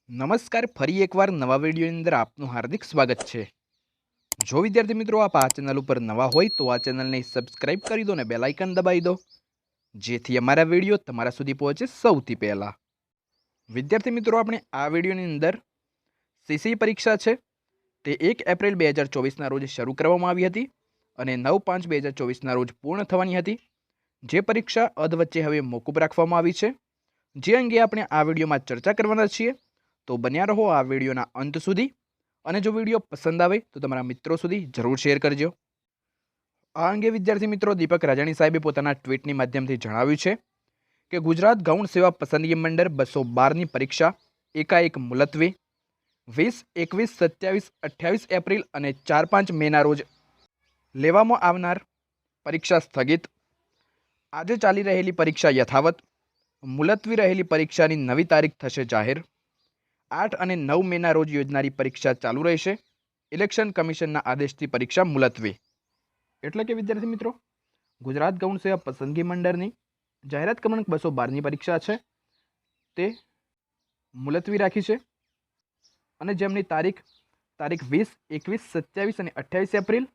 નમસ્કાર, ફરી એકવાર નવા વિડીયોની અંદર આપનું હાર્દિક સ્વાગત છે। જો વિદ્યાર્થી મિત્રો આપ આ ચેનલ ઉપર નવા હોય તો આ ચેનલને સબસ્ક્રાઇબ કરી દો ને બેલ આઇકન દબાવી દો, જેથી અમારા વિડીયો તમારા સુધી પહોંચે સૌથી પહેલા। વિદ્યાર્થી મિત્રો આપણે આ વિડીયોની અંદર સીસી પરીક્ષા છે તે 1 એપ્રિલ 2024ના રોજ શરૂ કરવામાં આવી હતી અને 9/5/2024ના રોજ પૂર્ણ થવાની હતી। જે પરીક્ષા અધવચ્ચે હવે મોકૂફ રાખવામાં આવી છે, જે અંગે આપણે આ વિડીયોમાં ચર્ચા કરવાના છીએ। તો બન્યા રહો આ વિડીયોના અંત સુધી અને જો વિડીયો પસંદ આવે તો તમારા મિત્રો સુધી જરૂર શેર કરજો। આ અંગે વિદ્યાર્થી મિત્રો દીપક રાજાણી સાહેબે પોતાના ટ્વીટની માધ્યમથી જણાવ્યું છે કે ગુજરાત ગૌણ સેવા પસંદગી મંડળ 212ની પરીક્ષા એકાએક મુલતવી 20, 21, 27, 28 એપ્રિલ અને 4-5 મેના રોજ લેવામાં આવનાર પરીક્ષા સ્થગિત, આજે ચાલી રહેલી પરીક્ષા યથાવત, મુલતવી રહેલી પરીક્ષાની નવી તારીખ થશે જાહેર, 8 અને 9 મેના રોજ યોજનારી પરીક્ષા ચાલુ રહેશે, ઇલેક્શન કમિશનના આદેશથી પરીક્ષા મુલતવી। એટલે કે વિદ્યાર્થી મિત્રો ગુજરાત ગૌણ સેવા પસંદગી મંડળની જાહેરાત ક્રમાંક 212ની પરીક્ષા છે તે મુલતવી રાખી છે અને જેમની તારીખ 20, 21, 27 અને 28 એપ્રિલ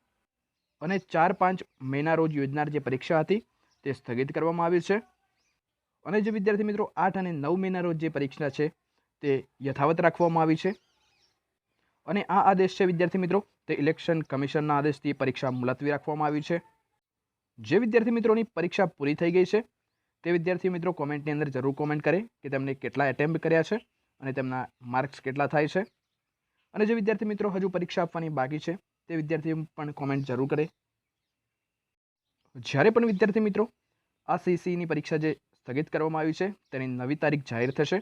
અને 4-5 મેના રોજ યોજનાર જે પરીક્ષા હતી તે સ્થગિત કરવામાં આવી છે અને જે વિદ્યાર્થી મિત્રો 8 અને 9 મેના રોજ જે પરીક્ષા છે તે યથાવત રાખવામાં આવી છે અને આ આદેશ છે વિદ્યાર્થી મિત્રો તે ઇલેક્શન કમિશનના આદેશથી પરીક્ષા મુલતવી રાખવામાં આવી છે। જે વિદ્યાર્થી મિત્રોની પરીક્ષા પૂરી થઈ ગઈ છે તે વિદ્યાર્થી મિત્રો કોમેન્ટની અંદર જરૂર કોમેન્ટ કરે કે તેમને કેટલા એટેમ્પ્ટ કર્યા છે અને તેમના માર્ક્સ કેટલા થાય છે અને જે વિદ્યાર્થી મિત્રો હજુ પરીક્ષા આપવાની બાકી છે તે વિદ્યાર્થી પણ કોમેન્ટ જરૂર કરે। જ્યારે પણ વિદ્યાર્થી મિત્રો આ સીસીની પરીક્ષા જે સ્થગિત કરવામાં આવી છે તેની નવી તારીખ જાહેર થશે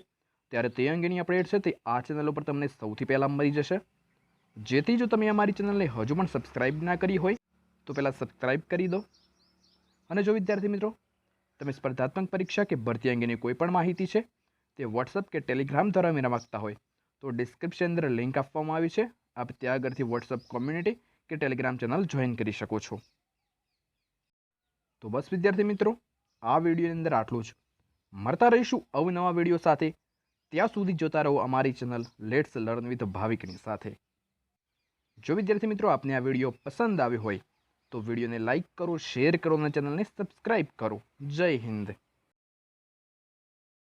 ત્યારે તે અંગેની અપડેટ છે તે આ ચેનલ ઉપર તમને સૌથી પહેલાં મળી જશે। જેથી જો તમે અમારી ચેનલને હજુ પણ સબસ્ક્રાઇબ ના કરી હોય તો પહેલાં સબસ્ક્રાઇબ કરી દો અને જો વિદ્યાર્થી મિત્રો તમે સ્પર્ધાત્મક પરીક્ષા કે ભરતી અંગેની કોઈ પણ માહિતી છે તે વોટ્સઅપ કે ટેલિગ્રામ દ્વારા મેળવવા માંગતા હોય તો ડિસ્ક્રિપ્શન અંદર લિંક આપવામાં આવી છે, આપ ત્યાં આગળથી વોટ્સઅપ કોમ્યુનિટી કે ટેલિગ્રામ ચેનલ જોઈન કરી શકો છો। તો બસ વિદ્યાર્થી મિત્રો આ વિડીયોની અંદર આટલું જ, મળતા રહીશું અવનવા વિડીયો સાથે, ત્યાં સુધી જોતા રહો અમારી ચેનલ લેટ્સ લર્ન વિથ ભાવિકની સાથે। જો વિદ્યાર્થી મિત્રો આપને આ વિડીયો પસંદ આવ્યો હોય તો વિડીયોને લાઇક કરો, શેર કરો અને ચેનલને સબસ્ક્રાઇબ કરો। જય હિન્દ।